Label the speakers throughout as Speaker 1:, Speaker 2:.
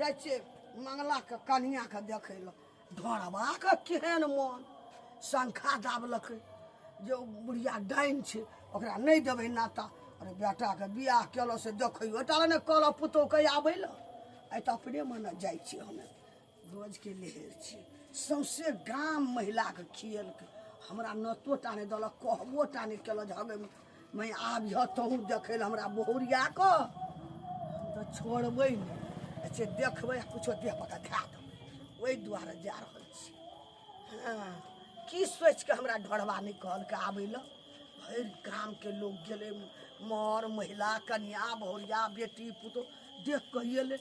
Speaker 1: छै मंगला के कनिया के देखे ल ढोरबा के केहन मन शंखा दाबलकै जे बुढ़िया डाइन छै ओकरा नहीं देबै नाता। अरे बेटा के बियाह केलो से देखियो टा ने कहल पुतौ के आबै ल आई तो अपने मन जाइ छी हमे रोज के लेहर छी सौंसे गाम महिला के खियल के हमरा नतो टाने दलक कहबो टाने केलो झगे मैं आबिह तहूँ देखे ल हमरा बहुरिया को तो छोड़बै नहीं ऐसे देखबै कुछो देह पका खा देबै ओहि दुआरे जा रहल छी। हाँ की सोच के हमरा ढोरबा नहीं कहल के आबै ल भरि गाम के लोग गेले मर महिला कन्या बहुरिया बेटी पुतो देख के एले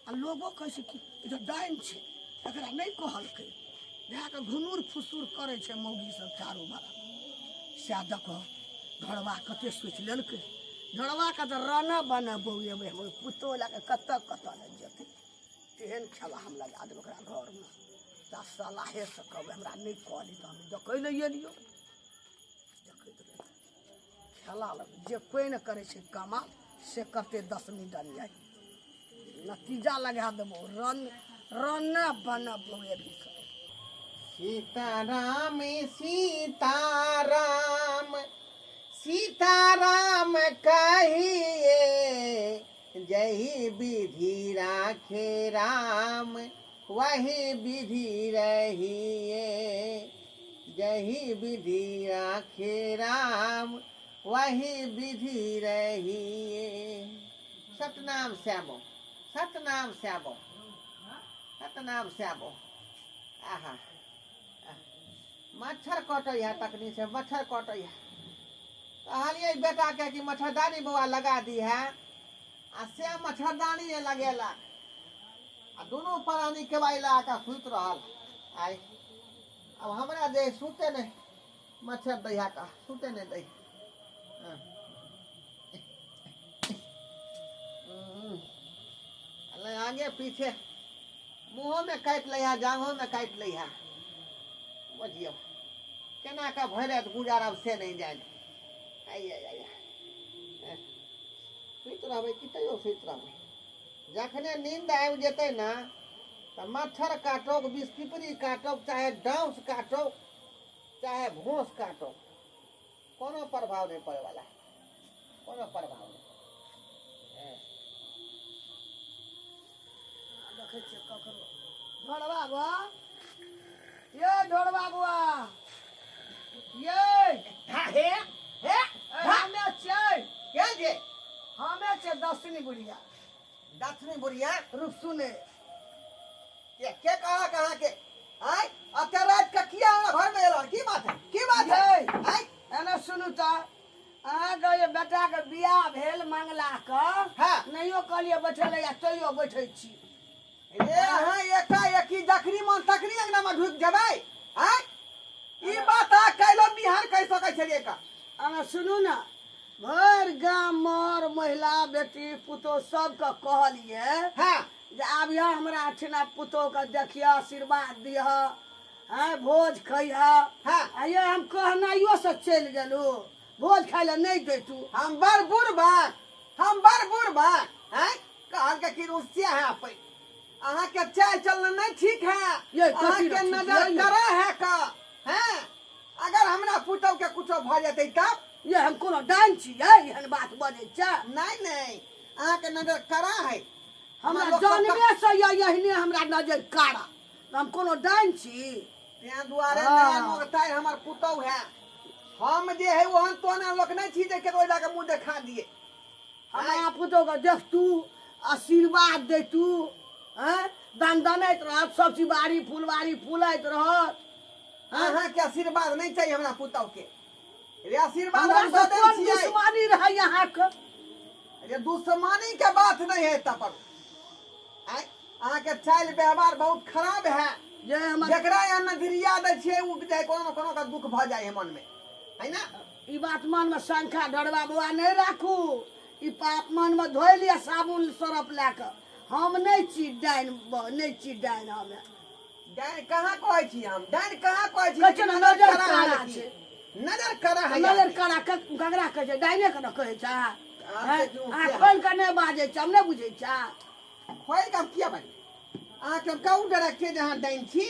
Speaker 1: आ लोगो कहै छै कि ई डाइन छै एकरा नहीं कहलकै भए के घुनुर फुसुर करे छै मौगी सब चारो बड़ा सएह देख ढोरबा कते सोचि लेलकै ढोरबा के तो राना बना बौएबै पुतो लए कत ले जेतै तेहन खेला हम लगा देबै ओकरा घर में दस सलाहे से कहबै हमरा नहीं कहली तो हम देखै ले एलियो देखैत रह खेला लग जे कोई न करे छै कमाल से करते 10 मिनट आई नतीजा लगा देबो रन बना बौएबै।
Speaker 2: सीताराम सीताराम सीताराम कहिए जही विधि राखे राम वही विधि रहिए जही विधि राखे राम वही विधि रहिए। सतनाम श्यामो सतनाम श्यामो सतनाम श्यामो। आहा मच्छर कटैया तकनी से मच्छर कटैया कहलिए बेटा के कि मच्छरदानी बउआ लगा दी है आ से मच्छरदानी लगेला आ दोनों प्राणी के बाइला का सुत रहल आई अब हमरा दे सुते ने मच्छर दैया का सुते ने दई आगे पीछे मुँहों में काट लिया जांघों में काट लिया बुझियो केना का भरे गुजारा से नहीं जाए सुत रहबै कि तैयो सुत रहबै जखने नींद आबि जेतै ना तो मच्छर काटोक बिस्किपरी काटोक चाहे डांस काटोक चाहे भोंस काटोक कोनो प्रभाव नहीं पड़े वाला कोनो प्रभाव नहीं।
Speaker 1: देखे छियै ककरो ढोरबा बुआ ये ढोरबा बुआ ये
Speaker 2: हे हे
Speaker 1: हमे छै
Speaker 2: के जे
Speaker 1: हमे छै दसनी बुढ़िया
Speaker 2: बुढ़िया
Speaker 1: रुक सुने
Speaker 2: के कहाँ के आय अब रात का किया घर में एलो की बात है
Speaker 1: ये
Speaker 2: आय
Speaker 1: एना सुनू त अहाँके ये बेटा के बियाह भेल मंगला के
Speaker 2: हाँ।
Speaker 1: नहियो कहलिए बैठल या तैयो बैठे छी
Speaker 2: ये हाँ एकी जखनी मन तकनी अंगना में ढुक जबै आय ई बात आ कैलो बिहान कह सकै छलिए का
Speaker 1: अहाँ सुनू ना भर गाम मर महिला बेटी पुतो सबके कहलिए
Speaker 2: हां
Speaker 1: जे आबिया हमरा ठिना पुतो के देखिया आशीर्वाद दिह हैं भोज खइहा
Speaker 2: हाँ।
Speaker 1: ये हम कहनाइयो से चल गेलू भोज खाइ ले नहीं दैतू
Speaker 2: हम बड़ बुढ़बा हैं कहल के कि रुस्या है पे अहाँ के चाल चलना नहीं ठीक है
Speaker 1: ये
Speaker 2: अहाँ
Speaker 1: कथी
Speaker 2: के
Speaker 1: ठीक
Speaker 2: नजर
Speaker 1: है?
Speaker 2: करे है का हैं अगर हमरा पुतौ के कुछो भ जेतै तब
Speaker 1: ये हम कोनो डाइन छियै एहन बात बजै छै
Speaker 2: नहीं अहाँ के नजर करा है
Speaker 1: हमरा
Speaker 2: लोग
Speaker 1: जानबे से यहने हमरा नजर काड़ा हम कोनो डाइन छी
Speaker 2: तें दुआरे
Speaker 1: हाँ।
Speaker 2: नया मोगताई हमर पुतौ है हम जे है ओहन तोना लोक नहीं छी देखे रोज जाके मुंह देखा दिए
Speaker 1: हमरा पुतो के देखतू आशीर्वाद देतू हैं दान दनैत रहत सब चीज बाड़ी फुलवारी फुलैत रहत
Speaker 2: अहाँ के आशीर्वाद नहीं चाहिए हमरा पुतौ के रे आशीर्वाद
Speaker 1: हमरा
Speaker 2: हम
Speaker 1: से
Speaker 2: दे दै
Speaker 1: कोन
Speaker 2: छियै
Speaker 1: दुश्मनी रहे यहाँ के
Speaker 2: ये दुश्मनी के बात नहीं है तब आय अहाँ के चाल व्यवहार बहुत खराब है
Speaker 1: जे हमर
Speaker 2: जेकरा यहाँ नजरिया दे छियै उ जाय कोनो न कोनो का दुख भ जाय है मन में है ना
Speaker 1: ई बात मन में शंखा ढोरबा बुआ नहीं राखू ई पाप मन में धोइ लिया साबुन सरफ लाके हम नहीं छी डाइन हमे
Speaker 2: डाइन कहाँ कहै छी हम डाइन कहाँ कहै छी
Speaker 1: कहै छै ने नजर
Speaker 2: करा
Speaker 1: काड़ा
Speaker 2: है
Speaker 1: छै।
Speaker 2: नजर करा है
Speaker 1: नजर काड़ा ककरा कहै छै डाइने के न कहै छै
Speaker 2: से जो
Speaker 1: आ खोल के नहीं बाजै छै हम नहीं बुझै छै
Speaker 2: फैल काम किया भाई आके कहू डायरेक्टे जहां डाइन छी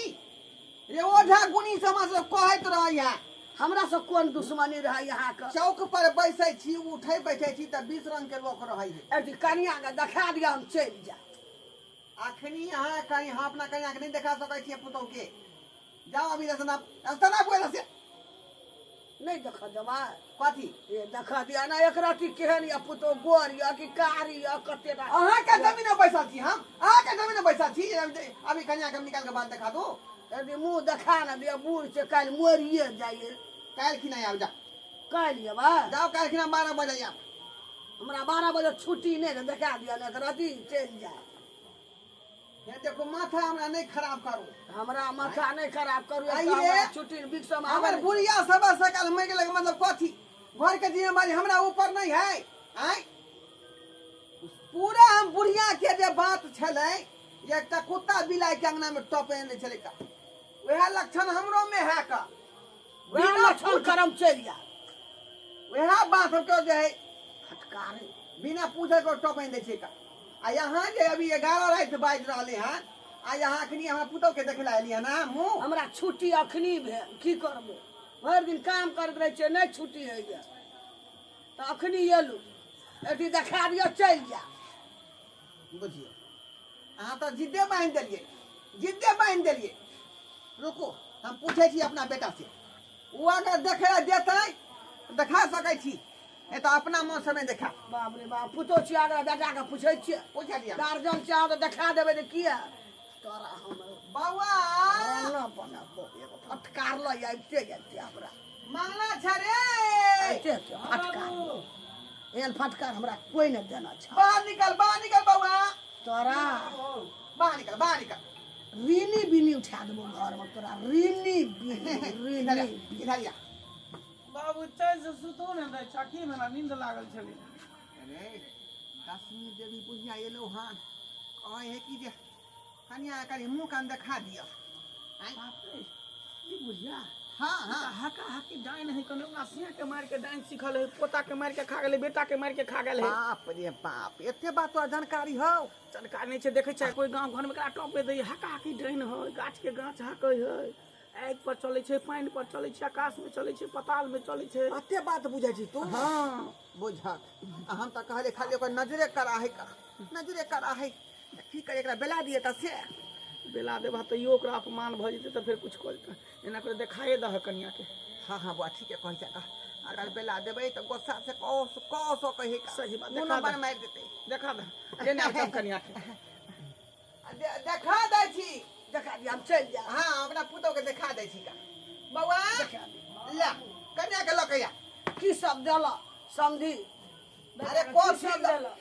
Speaker 2: रे ओझा गुनी समाज कहैत रह यहाँ
Speaker 1: हमरा से कोन दुश्मनी रहा यहाँ के
Speaker 2: चौक पर बैसे छी उठे बैठे छी त 20 रंग के लोग रहे है
Speaker 1: अथी कनिया के देखा दिया हम चल जाए
Speaker 2: अखनी यहाँ कहीं हम अपना कन्या के नहीं देखा सकै छी पुतौ के जाओ अभी तना बोल से
Speaker 1: नहीं देखा देवा
Speaker 2: कथी
Speaker 1: ये देखा दिया ना एक राती केहन या पुतो गोर या कि कारी या कते ना
Speaker 2: अहाँ के जमीन में बैसा छी हम अहाँ के जमीन में बैसा छी अभी कन्या के निकाल के बात देखा दो
Speaker 1: यदि मुंह देखा ना दिया बूढ़ से कल मोरिए जाइए
Speaker 2: काल की नहीं आब जा
Speaker 1: कल ये बा
Speaker 2: जाओ काल की 12 बजे आब
Speaker 1: हमरा 12 बजे छुट्टी नहीं के देखा दिया ना एक राती चल जाए
Speaker 2: ये देखो माथा हमरा नहीं खराब करू
Speaker 1: हमरा माथा नहीं खराब करू
Speaker 2: आइए।
Speaker 1: छुट्टी बिक्स में
Speaker 2: हमर बुढ़िया सब सकाल मर गेल मतलब कथी घर के जिम्मेदारी हमरा ऊपर नहीं है आय पूरा हम बुढ़िया के जे बात छले एकटा कुत्ता बिलाई के अंगना में टपे ने छले का वह लक्षण हमरो में है का
Speaker 1: वह लक्षण करम चल जा
Speaker 2: वह बात हम क्यों जे है
Speaker 1: फटकारे
Speaker 2: बिना पूछे को टपे दे छै का आ यहाँ जे अभी 11 रात बाज रहले हैं आ यहाँ अखनी हमरा पुतौ के देखला एलिया ना मुंह
Speaker 1: हमरा छुट्टी अखनी भेल की करबो भर दिन काम करत रहे छै नहीं छुट्टी है या तो अखनी एलू एठी देखा दियो चल जा
Speaker 2: बुझियो अहाँ तो जिद्दे बांध देलिए रुको हम पूछे छी अपना बेटा से वो अगर देखे देते देखा सकै छी ए तो अपना मन से नहीं देखा
Speaker 1: बाप रे बाप पुतो छी आगे बेटा के पूछे छियै
Speaker 2: पूछा दिया
Speaker 1: गार्जियन चाह तो देखा देबे तो किया तोरा हम
Speaker 2: बौआ
Speaker 1: ना बनाबो एगो फटकार ल आइते गेलते हमरा
Speaker 2: मांगला छ रे
Speaker 1: आइते फटकार एहन फटकार हमरा कोई नहीं देना छ
Speaker 2: बाहर निकल बौआ
Speaker 1: तोरा
Speaker 2: बाहर निकल
Speaker 1: रीनी बीनी उठा देबो घर में तोरा रीनी बीनी
Speaker 2: इधर या
Speaker 3: बाबू चल से सुतो ने रे चाकी में ना नींद लागल छले
Speaker 2: अरे कश्मीर देवी बुझिया एलो हां कहे है कि जे कन्या करी मुंह कान देखा दिया
Speaker 3: बाप रे ई बुझिया
Speaker 2: हाँ
Speaker 3: हका हकी डाइन है कोनो ना सिया के मार के डाइन सिखल है पोता के मार के खा गेले बेटा के मार के खा गेल है
Speaker 2: बाप रे बाप एते बात तो जानकारी हो
Speaker 3: जानकार नहीं छे देखे छै कोई गांव घर में करा टॉप पे दे हका हकी डाइन है गाछ के गाछ हकै है आग पर चले छै पानी पर चले छै आकाश में चले छै पताल में चले छै
Speaker 2: एते बात बुझै छी तू
Speaker 3: हां
Speaker 2: बुझत हम त कहले खाली ओकर नजरे करा है की करे एकरा बेला दिए त से
Speaker 3: बेला देबा त यो ओकरा अपमान भ जेते त फिर कुछ करते एना कर देखाए दह कन्या के
Speaker 2: हाँ बुआ ठीक है कह जा अगर बेला देबै त गुस्सा से कह कहे
Speaker 3: सही बात
Speaker 2: देखा
Speaker 3: देखा
Speaker 2: बार
Speaker 3: दे
Speaker 2: मार देते
Speaker 3: देखा दे केना सब कन्या के
Speaker 2: देखा दै छी
Speaker 1: देखा दिया हम चल जा
Speaker 2: हाँ अपना पुतौ के देखा दै छी का बौआ ला कन्या के लकैया
Speaker 1: की सब देला समझी
Speaker 2: अरे
Speaker 1: की
Speaker 2: कौन
Speaker 1: सब
Speaker 2: सब
Speaker 1: देला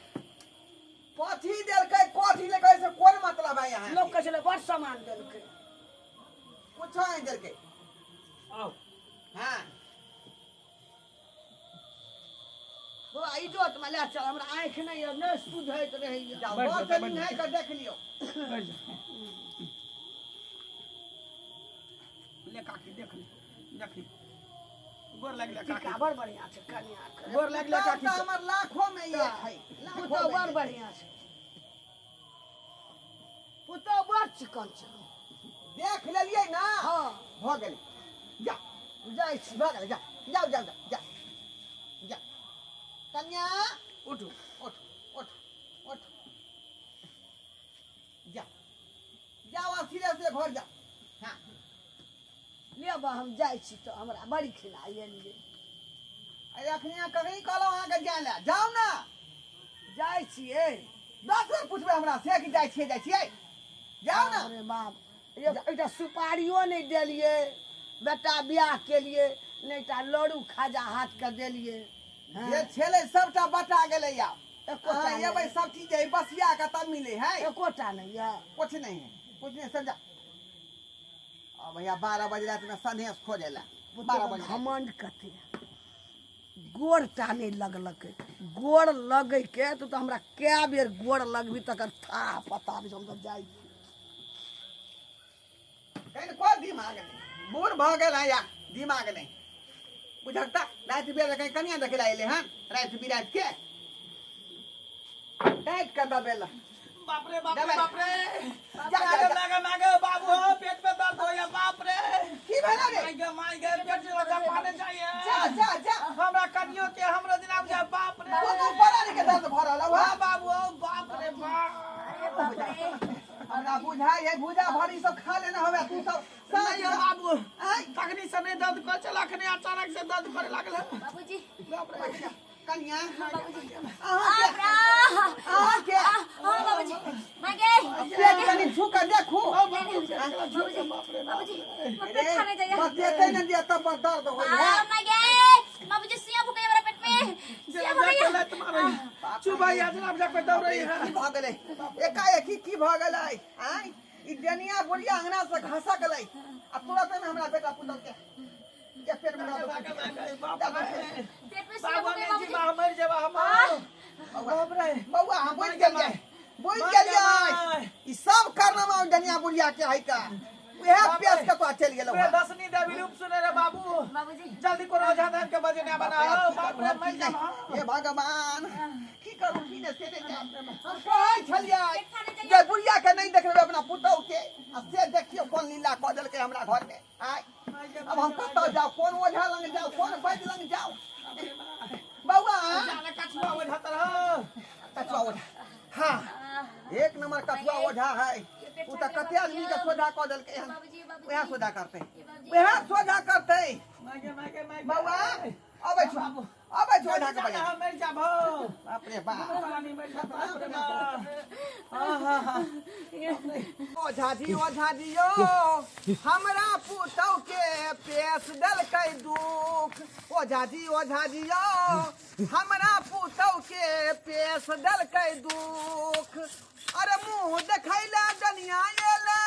Speaker 2: कथी देलकै कथी लेकै से कोन मतलब है यहाँ
Speaker 1: लोग कहे छले बड़ सामान देलकै
Speaker 2: कुछो नहीं देलकै
Speaker 3: आओ
Speaker 2: हाँ
Speaker 1: वो इजोत में ले चल हमरा आंख नहीं है न सुझैत रही
Speaker 2: जाओ
Speaker 3: बैठ
Speaker 2: बहुत
Speaker 3: जाओ,
Speaker 2: दिन
Speaker 3: बैठ
Speaker 2: है का देख लियो
Speaker 3: बैठ जा ले काकी देख ले गोर लग ले काकी
Speaker 1: टीका बड़ बढ़िया छै कन्या के
Speaker 3: गोर लग ले काकी
Speaker 2: तो हमर लाखों में ये है
Speaker 1: पुतो बड़ बढ़िया छै पुतो बड़ चिकन छै
Speaker 2: देख लेलिए ना
Speaker 1: हां
Speaker 2: हो गेल जा
Speaker 1: जाइ छी
Speaker 2: हो गेल जा जा कन्या
Speaker 3: उठू
Speaker 2: उठ जा जाओ सीधे से घर जा हाँ
Speaker 1: लेब हम जाइ छी तो हमरा बड़ी खिलाइए लिए
Speaker 2: अरे अखनिया कहीं कहलो अहाँ के जाय ले जाओ ना
Speaker 1: जाइ छियै
Speaker 2: 10 बेर पूछबे हमरा से कि जाइ छियै जाओ ना
Speaker 1: अरे बाप एकटा सुपारियो नहीं देलिए बेटा बियाह के लिए नहीं ता लड्डू खाजा हाथ के देलिए
Speaker 2: ये छेले सबटा बटा गेले या
Speaker 1: एकोटा
Speaker 2: ये भाई सब चीज है बसिया का तब मिले है
Speaker 1: एकोटा नहीं है
Speaker 2: कुछ नहीं समझा अब भैया 12 बजे रात में सनेस खोजेला 12 बजे
Speaker 1: घमंड कते गोड़ टाने लगलक गोड़ लगे के तो हमरा कै बेर गोड़ लगबी तकर था पता भी हम तो जाई
Speaker 2: कहीं कोई दिमाग नहीं बूढ़ भ गेल है या दिमाग नहीं बुझता रात बेर कहीं कनिया देखे आइले हैं रात बिरात के टाइट कर दबेला
Speaker 3: बाप रे बाप रे
Speaker 2: दबाई।
Speaker 3: बाप रे
Speaker 2: जा, जा, जा।
Speaker 3: मागे मागे बाबू हो पेट में दर्द हो या बाप रे
Speaker 2: की भेला रे
Speaker 3: मागे पेट से लगा पाने चाहिए
Speaker 2: जा जा जा
Speaker 3: हमरा कनियो के हमरा दिन आब जा बाप रे
Speaker 2: तू ऊपर आने के दर्द भरल हवा
Speaker 3: वाह बाबू हो बाप रे बाप
Speaker 2: हमरा बुझाई है भुजा भरी सब खा लेना हवे तू सब
Speaker 3: नहीं हो बाबू
Speaker 2: आई
Speaker 3: तखनी से नहीं दर्द कर चला खने अचानक से दर्द करे लागल है
Speaker 4: बाबूजी
Speaker 3: बाप रे
Speaker 2: कन्या
Speaker 4: बाबूजी
Speaker 2: आहा के
Speaker 4: हाँ बाबूजी मांगे
Speaker 2: पेट कनी झुक के देखो
Speaker 4: बाबूजी बाबूजी पेट खाने जाइए
Speaker 2: बस देते न दिया तब दर्द हो है
Speaker 4: मांगे बाबूजी सिया भूख गई मेरे पेट में सिया भूख गई
Speaker 3: चला तुम्हारे चुप भाई आज ना जाके दौड़ रही है
Speaker 2: की भ गेलै एकाएक की भ गेलै आई ई डनिया बुढ़िया अंगना से घासा गेलै आ तुरंत में हमरा बेटा पुतल के पेट में दर्द
Speaker 3: बाप रे
Speaker 4: पेट में सिया
Speaker 3: बाबू
Speaker 4: भूख गई
Speaker 3: ने जी
Speaker 4: बाबूजी
Speaker 3: मर जावा हम बाप रे
Speaker 2: बउआ हम बुझ गेलियै ई सब कारणमा डनिया बुढ़िया के है का उहे पेश के तो चल गेलौ
Speaker 3: रे दसनी देवी रूप सुने रे बाबू
Speaker 4: बाबूजी
Speaker 3: जल्दी करो झाधन के बजने बना बाप रे मर जा
Speaker 2: हे भगवान की करू की ने से हम कहै छलियै जे बुढ़िया के नहीं देखबै अपना पुतौ के आ से देखियो कोन लीला क देलकै हमरा घर में आय अब हम कतौ जाओ कोन ओझा लंग जाओ कोन बैद लंग जाओ बउआ
Speaker 3: जाने कछुआ हो जाता रहो
Speaker 2: कछुआ ओझा हां एक नंबर कछुआ ओझा है उ त कते आदमी के सोझा क देलकै हन वह सोझा करते वह सोझा करते
Speaker 3: मागे मागे मागे
Speaker 2: बउआ अबै छ ओझा के बजा
Speaker 3: मर जा भो
Speaker 2: बाप रे बाप
Speaker 3: पानी मर जा बाप रे बाप
Speaker 2: ओझा जी यो हमरा पुतौ के पेश देलकै दुख ओझा जी यो हमरा पुतौ के पेश देलकै दुख अरे मुंह देखैला डनिया एलै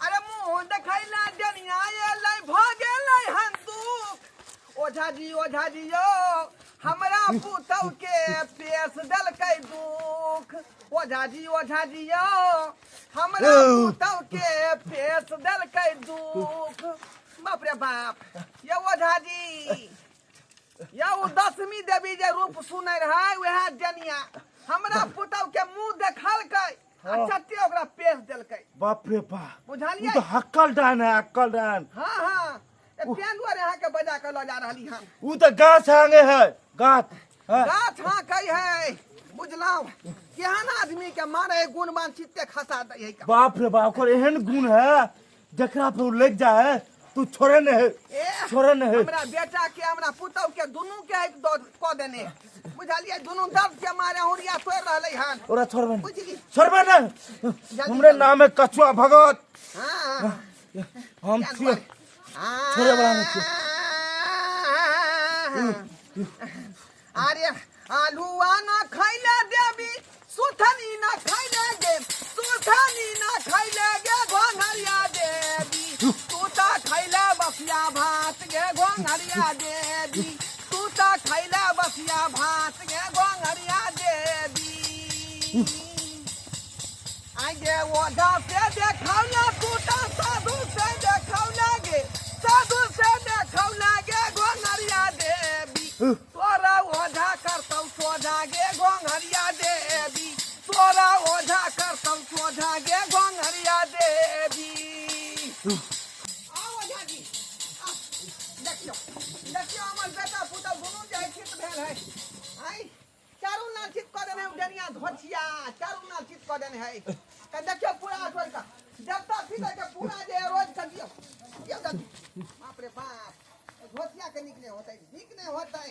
Speaker 2: अरे मुंह देखैला डनिया एलै भ गेलै हन दुख ओझा जी यो हमरा पुतौ के पेश देलकै दुख ओझा जी यो हमरा पुतौ के पेश देलकै दुख बाप रे बाप ये ओझा जी या वो दसमी देवी जे रूप सुनै रहै वह डनिया हमरा पुतौ के मुंह देखलकै चट्टे ओकरा पेश देलकै
Speaker 5: बाप रे बाप
Speaker 2: बुझलियै
Speaker 5: तो हक्कल डान है हक्कल डान
Speaker 2: हाँ हाँ पेन दुआरे अहाँ के बजा के ल जा रहली हन
Speaker 5: वो तो गाछ आगे है गाछ हाँ।
Speaker 2: गाछ हाँ कही है बुझलौ केहन आदमी के मारे गुणवान चित्ते खसा दै है का
Speaker 5: बाप रे बाप ओकर एहन गुण है जकरा पे लग जाए तू छोड़े न है
Speaker 2: ए
Speaker 5: छोड़े न है
Speaker 2: हमरा बेटा के हमरा पुतौ के दुनू के एक दो क देने बुझलियै दुनू दर्द के मारे हुरिया तोड़ रहलै हन
Speaker 5: ओरा छोड़बे न
Speaker 2: बुझली
Speaker 5: छोड़बे न हमरे नाम है कछुआ भगत
Speaker 2: हाँ
Speaker 5: हम छिए छोड़े वाला नहीं छिए
Speaker 2: अरे आलूआ ना खैले देवी सुथनी ना खैले गे सुथनी ना खैले गे घोंघरिया देवी तू ता खैले बसिया भात गे घोंघरिया देवी तू ता खैले बसिया भात गे घोंघरिया देवी आई गे ओझा से देखौला तू ता साधु से देखौला गे साधु से देखौला गे घोंघरिया देवी तोरा ओझा करतौ सोझा गे घोंघरिया देवी तोरा ओझा करतौ सोझा गे घोंघरिया देवी आओ ओझा जी देखियो देखियो हमर बेटा पुतौ दुनू जे चित भेल है आई चारू ना चित क देने डनिया धोछिया चारू ना चित क देने है त देखियो पूरा छोड़ का जब तक फिर के पूरा जे रोज कर दियो ये बाप रे बाप धोतिया के निकले होते निकले होते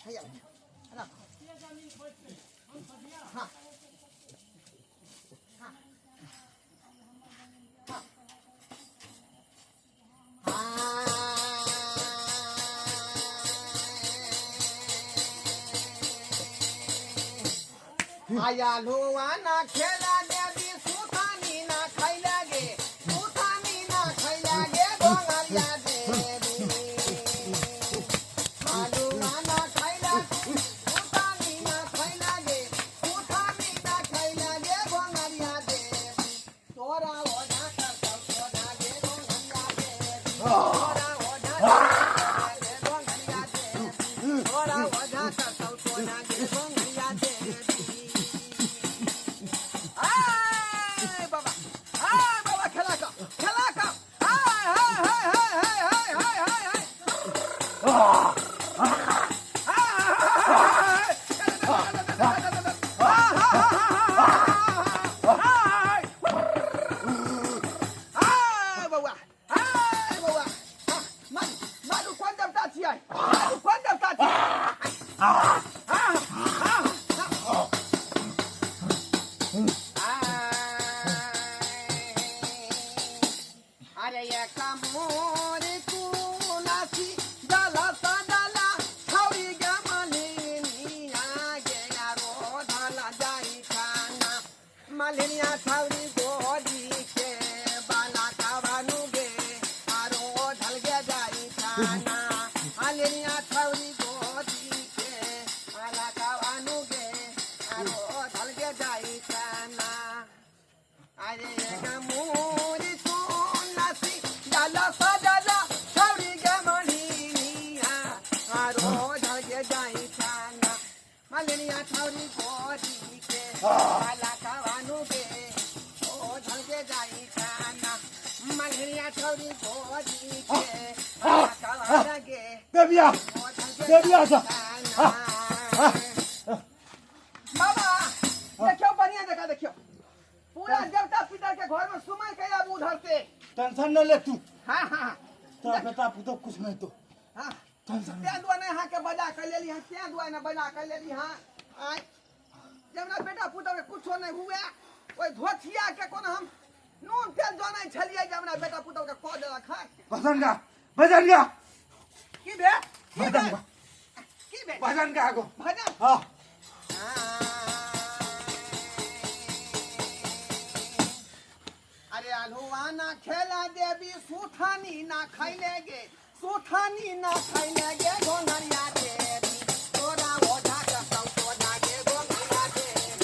Speaker 2: भैया हाँ आया लोआ ना खेला देवी सुथानी ना खैला गे सुथानी ना खैला गे घोंघरिया देवी आलूआ ना खैला सुथानी ना खैला गे सुथानी ना खैला गे घोंघरिया देवी तोरा ओझा करतौ सोझा गे घोंघरिया देवी तोरा ओझा बउआ बउआ मारू कोन देवता छियै मारू कोन देवता छियै अरे ये कमोर कुलासी डाला सा डाला छौरी गे मलिनिया गे यारो ढाला जाई खाना मलिनिया छौरी गोदी के बाला कावानु गे आरो ढल गे जाई खाना मलिनिया छौरी गोदी के बाला कावानु गे आरो ढल गे जाई खाना अरे ये कमोर कुलासी डाला सा डाला छौरी गे मलिनिया आरो ढल गे जाई खाना मलिनिया छौरी गोदी के बाला कावानु गे ओ ढल गे जाई खाना मलिनिया छौरी गोदी के बाला कावानु गे
Speaker 5: देविया
Speaker 2: ओ ढल गे
Speaker 5: देविया सा
Speaker 2: बाबा देखियो बढ़िया जगह देखियो पूरा देवता पितर के घर में सुमन के अब उधर से
Speaker 5: टेंशन न ले तू
Speaker 2: हाँ हाँ
Speaker 5: तेरा बेटा पुतो कुछ नहीं तो
Speaker 2: हाँ
Speaker 5: टेंशन
Speaker 2: त्या दुआ ने हाँ के बजा कर ले ली हाँ त्या दुआ ने बजा कर ले ली हाँ आय जब ना बेटा पुतर के कुछ नहीं हुए कोई धोतिया के कोन हम नून तेल जाने छलिए जब ना बेटा पुतर के खो देला खा
Speaker 5: बजनगा
Speaker 2: की बे
Speaker 5: भजन
Speaker 2: की बे
Speaker 5: भजन का आगो
Speaker 2: भजन
Speaker 5: हाँ
Speaker 2: अरे अलहुआना खेला देवी सुथानी ना खैले गे सुथानी ना खैले गे गोंगरिया देवी तोरा ओझा का सब सोना गे गोंगरिया देवी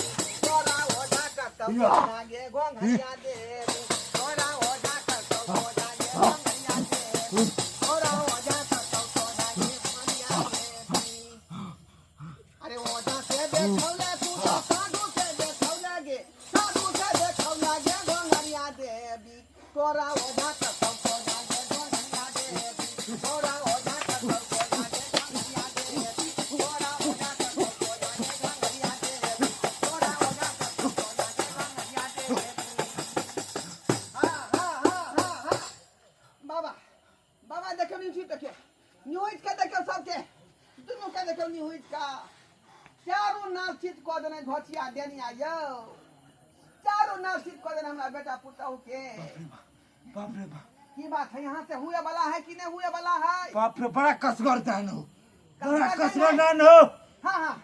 Speaker 2: तोरा ओझा का सब सोना गे गोंगरिया देवी तोरा ओझा का सब सोना गे गोंगरिया देवी तोरा ओझा का सब सोना गे गोंगरिया देवी अरे ओझा से देखौले तू तो साधु से देखौले गे साधु से देखौले गे गोंगरिया देवी तोरा ओझा का सब सोना गे गोंगरिया देवी तोरा ओझा का सब सोना गे गोंगरिया देवी तोरा ओझा का सब सोना गे गोंगरिया देवी तोरा ओझा का सब सोना गे गोंगरिया देवी हाँ बाबा बाबा देखो न्यूज देखियो न्यूज का देखो सबके दुनू का देखो न्यूज का चारों नाचित को देने घोटिया देनी आयो चारों नाचित को देने हमारा बेटा पुतहु के
Speaker 5: बाप रे बाप
Speaker 2: की बात है यहाँ से हुए वाला है कि नहीं हुए वाला है
Speaker 5: बाप रे बड़ा कसगर दान हो बड़ा
Speaker 2: कसगर
Speaker 5: कसगर
Speaker 2: दान
Speaker 5: दान हो
Speaker 2: हाँ हाँ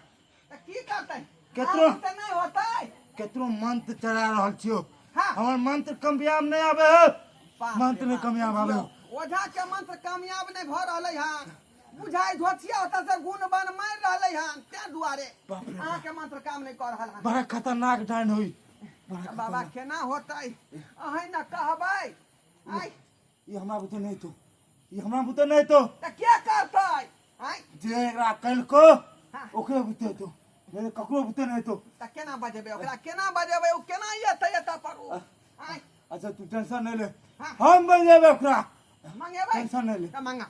Speaker 2: तो की करते
Speaker 5: केतरो-
Speaker 2: आदमी तो नहीं होता है
Speaker 5: केतरो मंत्र चला रहल छियो
Speaker 2: हाँ।
Speaker 5: हमर मंत्र कामयाब नहीं आवे हो
Speaker 2: बाप
Speaker 5: मंत्र
Speaker 2: रे
Speaker 5: में
Speaker 2: बाप।
Speaker 5: कामयाब आवे हो
Speaker 2: ओझा के मंत्र कामयाब नहीं भ रहले हन बुझाई धोतिया होता से गुण बन मार रहले हन त्या दुआरे
Speaker 5: बाप रे
Speaker 2: अहाँ के मंत्र काम नहीं कर रहल हन
Speaker 5: बड़ा खतरनाक डान होई बड़ा
Speaker 2: बाबा केना होता है अहीं न कहबै आई
Speaker 5: ये हमरा बुते नहीं तो ये हमरा बुते नहीं तो
Speaker 2: तो क्या करते आई
Speaker 5: जे एकरा कल को
Speaker 2: हाँ।
Speaker 5: ओकरे बुते तो मेरे ककरो बुते नहीं तो
Speaker 2: तो केना बजेबे ओकरा केना बजेबे ओ केना येते पर आई
Speaker 5: अच्छा तू टेंशन नहीं ले
Speaker 2: हाँ।
Speaker 5: हम बन जाबे ओकरा
Speaker 2: मंगेबै
Speaker 5: टेंशन नहीं ले
Speaker 2: तो मंगा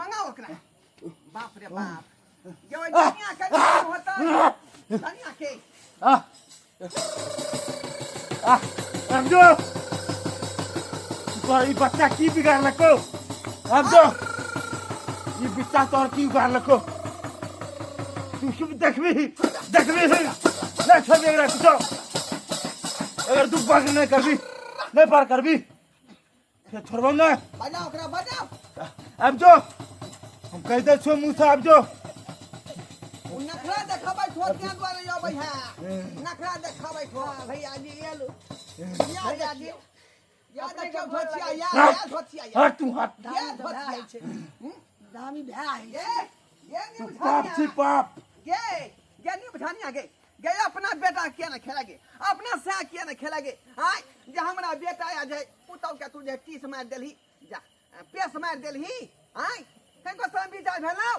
Speaker 2: मंगा ओकरा बाप रे बाप जो दुनिया के काम होता है दुनिया के
Speaker 5: आ आ समझो ये बच्चा की बिगाड़ लको अब जो ये बच्चा तो और की बिगाड़ लको तू शुभ देखबी ले छोड़ देगा तू अगर तू बात नहीं करबी नहीं पार करबी फिर छोड़बो ना
Speaker 2: बजाओ ओकरा बजाओ
Speaker 5: अब जो हम कह दे छो मुंह से अब जो
Speaker 2: उ नखरा देखबै ठोकिया द्वारे अबै है नखरा देखबै ठो भैया जी एलु या जी या देखियो धोतिया या धोतिया
Speaker 5: हट तू हट
Speaker 2: या धोतिया
Speaker 1: दामी भाई
Speaker 2: ये नी
Speaker 5: पाप छी
Speaker 2: बुझानिया
Speaker 5: पाप
Speaker 2: ये नी बुझानिया गे गे अपना बेटा किया न खेलागे अपना सा किया न खेलागे हां जे हमरा बेटा आ जाए पुतौ के तू जे टीस मार देलही जा पेस मार देलही हां तनको सम विचार भेलौ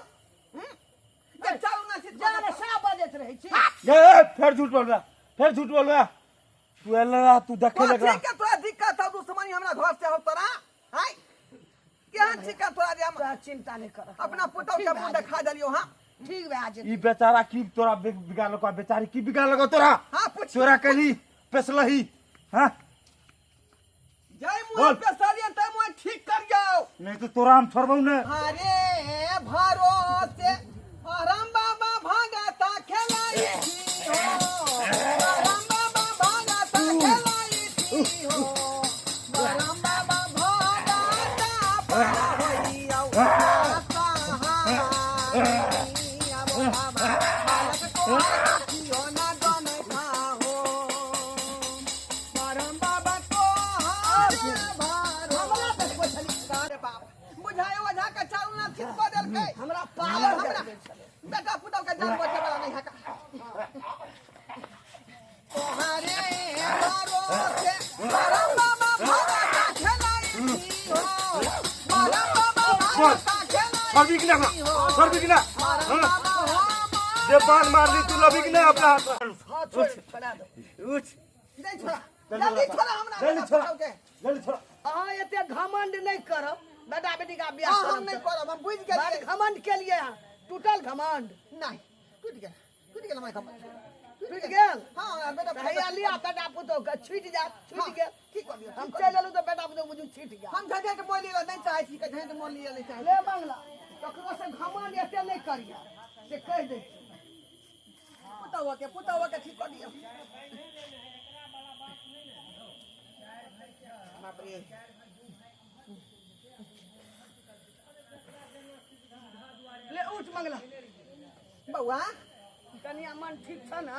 Speaker 2: जे चालू न से
Speaker 1: जाने सा बजत रहे छी
Speaker 5: ये फिर झूठ बोल रहा तू एला तू देखे लग रहा
Speaker 2: ठीक है तोरा दिक्कत हो दुश्मनी हमरा घर से हो तोरा हां केहन छिका तोरा जे हम
Speaker 1: तोरा चिंता नहीं कर
Speaker 2: अपना पुतौ के मुंह देखा देलियो हां
Speaker 1: ठीक भए जेतै
Speaker 5: ई बेचारा की तोरा बिगाड़ लको बेचारी की बिगाड़ लको तोरा
Speaker 2: हां पूछ
Speaker 5: तोरा कली पेसलही हां
Speaker 2: जय मुंह पे सालियन तै मुंह ठीक कर जाओ
Speaker 5: नहीं तो तोरा हम छोड़बौ ने
Speaker 2: अरे भरोसे राम बाबा भागता खेलाई थी हो राम बाबा भागता खेलाई थी हो राम बाबा भागता होई आओ
Speaker 1: हमरा पावर
Speaker 2: हमरा बेटा पुतौ के जान बचे वाला नहीं है का तोहरे भरोसे राम बाबा भागता खेलाई थी हो राम बाबा भागता खेलाई
Speaker 5: छोड़ भी ना छोड़ भी ना जे बाण मार ली तू लबी ना अपना हाथ
Speaker 1: छोड़ा दो
Speaker 5: उठ
Speaker 2: नहीं छोड़ा जल्दी छोड़ा हमरा
Speaker 5: जल्दी छोड़ा
Speaker 2: के
Speaker 5: जल्दी छोड़ा
Speaker 1: अहाँ एते घमंड नहीं करब बेटा बेटी का ब्याह
Speaker 2: हम
Speaker 1: करब
Speaker 2: नहीं
Speaker 1: तऽ।
Speaker 2: करब हम बुझ
Speaker 1: बड़
Speaker 2: गेलिए
Speaker 1: घमंड के लिए टूटल घमंड
Speaker 2: नहीं टूट गेल मैं खबर
Speaker 1: टूट गेल
Speaker 2: हां बेटा
Speaker 1: भैया लिया बेटा पुतो के छूट जा छूट गेल
Speaker 2: ठीक कर दियो
Speaker 1: हम चल एलू तो बेटा पुतो मुझे छूट गया
Speaker 2: हम झझे के मोल लियो नहीं चाहे छी के झझे के मोल लियो नहीं चाहे
Speaker 1: ले मंगला ककरो से घमंड एते नहीं करिया से कह दे
Speaker 2: पुतवा के ठीक कर दियो बाप रे
Speaker 1: ले उठ मंगला
Speaker 2: बउआ
Speaker 1: कनिया मन ठीक छ ना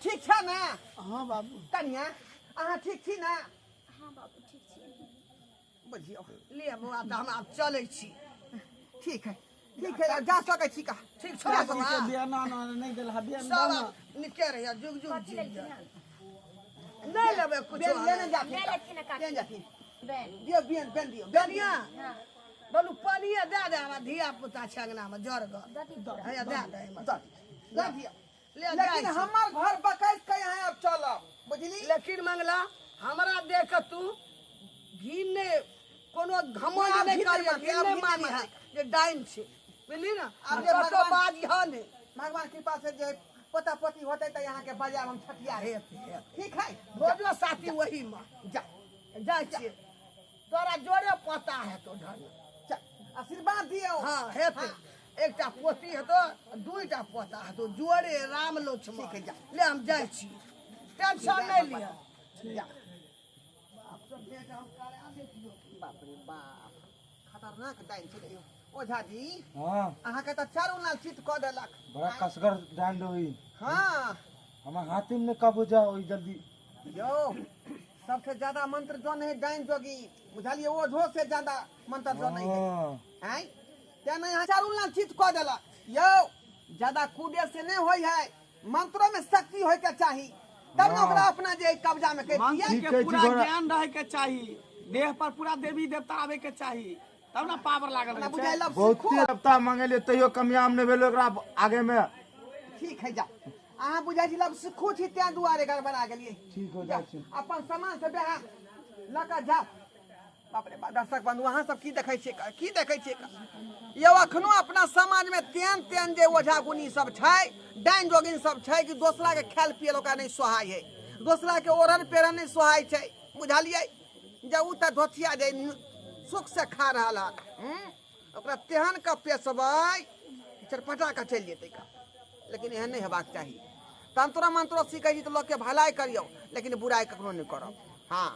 Speaker 2: ठीक छ ना
Speaker 1: हां बाबू
Speaker 2: कन्या अहाँ ठीक छी ना
Speaker 4: हाँ बाबू ठीक छी
Speaker 2: बुझियो
Speaker 1: ले बउआ त हम आब चलै छी
Speaker 2: ठीक है जा सकै छी का
Speaker 1: ठीक छ बउआ
Speaker 3: बियाह ना नहीं देल हा बियाह
Speaker 1: सब निके रहिया जुग जुग
Speaker 4: कथी
Speaker 1: जी
Speaker 4: लेलखिन हन?
Speaker 1: नहीं लेबे कुछ
Speaker 2: लेने जाती
Speaker 4: ले लेलखिन हन काकी।
Speaker 2: लेने जाती
Speaker 4: बैन
Speaker 2: दियो बेन दियो
Speaker 1: कनिया
Speaker 4: हाँ
Speaker 1: बोलू पानिए दे दे हमरा धिया पुता छै अंगना में जर ग
Speaker 4: दती तोरा।
Speaker 1: हैया दे दे एहिमे।
Speaker 2: दे दियो
Speaker 1: ले
Speaker 2: लेकिन
Speaker 1: जाय छी।
Speaker 2: हमर घर बकैस के यहाँ अब चलो बुझली
Speaker 1: लेकिन मंगला हमरा देख के तू घिने कोनो घमंड
Speaker 2: आब
Speaker 1: नहीं
Speaker 2: घिन
Speaker 1: करिया
Speaker 2: नहीं
Speaker 1: घिने
Speaker 2: घिन
Speaker 1: मानी
Speaker 2: नहीं
Speaker 1: है जे डाइन छै बुझली ना
Speaker 2: आब
Speaker 1: अब
Speaker 2: जे
Speaker 1: तो
Speaker 2: भगवान-
Speaker 1: बाज हन
Speaker 2: भगवान कृपा से जे पोता पोती होते तो यहाँ के बाजार हम छठिया है ठीक है
Speaker 1: रोजो साथी वही में
Speaker 2: जा
Speaker 1: जाय छियै तोरा जोरे पता है तो धन
Speaker 2: जा आशीर्वाद दियो
Speaker 1: हाँ हेतै एकटा पोती हेतो दुईटा पोता हेतो जोरे राम लोचमा
Speaker 2: ठीक है, जा।
Speaker 1: ले हम जाय छी टेंशन नहीं लिया
Speaker 2: जा बाप रे बाप खतरनाक डाइन छै यो ओझा जी
Speaker 5: हां
Speaker 2: अहाँ के तो चारू नाल चित क देलक
Speaker 5: बड़ा कसगर डांड हुई
Speaker 2: हाँ
Speaker 5: हम हाथी में कब जाओ जल्दी
Speaker 2: यो सबसे ज्यादा मंत्र जन है डाइन जोगी बुझलिए ओझो से ज्यादा मंत्र जन है
Speaker 5: हां
Speaker 2: हैं तेना यहाँ चारू नाल चित क देलक यो ज्यादा कूदे से नहीं होई है मंत्रों में शक्ति होय के चाहिए तब ना ओकरा अपना जे कब्जा में कर
Speaker 3: मंत्र
Speaker 5: ठीक
Speaker 3: के
Speaker 5: है,
Speaker 3: पूरा
Speaker 5: घोड़ा।
Speaker 3: ज्ञान रहे के चाहिए देह पर पूरा देवी देवता आवे के चाहिए तब ना पावर लागल
Speaker 2: ना
Speaker 3: रहे छै।
Speaker 2: बुझाइल
Speaker 5: बहुते देवता मांगेले तैयो कामयाब नहीं भेलो एकरा आगे में
Speaker 2: ठीक है जा अहाँ बुझाइ छी लब सिखू छी त्या दुआरे गड़बड़ा गेलिए
Speaker 5: ठीक हो
Speaker 2: जा,
Speaker 5: जाइ छै
Speaker 2: अपन सामान से बेहा लका जा बाप रे बा दर्शक बंधु अहाँ सब की देखै छियै का? की देखै छियै का? यौ अखनो अपना समाज में तेन तेन जे ओझा गुनी सब छै डाइन जोगिन सब छै कि दोसरा के खायल पियल ओकरा नहीं सोहाय है दोसरा के ओरन पेरन नहीं सोहाय छै बुझलियै जे उ त धोथिया जे सुख से खा रहल हन ओकरा तेहन के पेशबै चरपटा के चलि जेतै का लेकिन एहन नहीं हेबाक चाहिए तंत्र मंत्र सीखै छी तो लोग के भलाई करियो लेकिन बुराई कखनो नहीं करब हाँ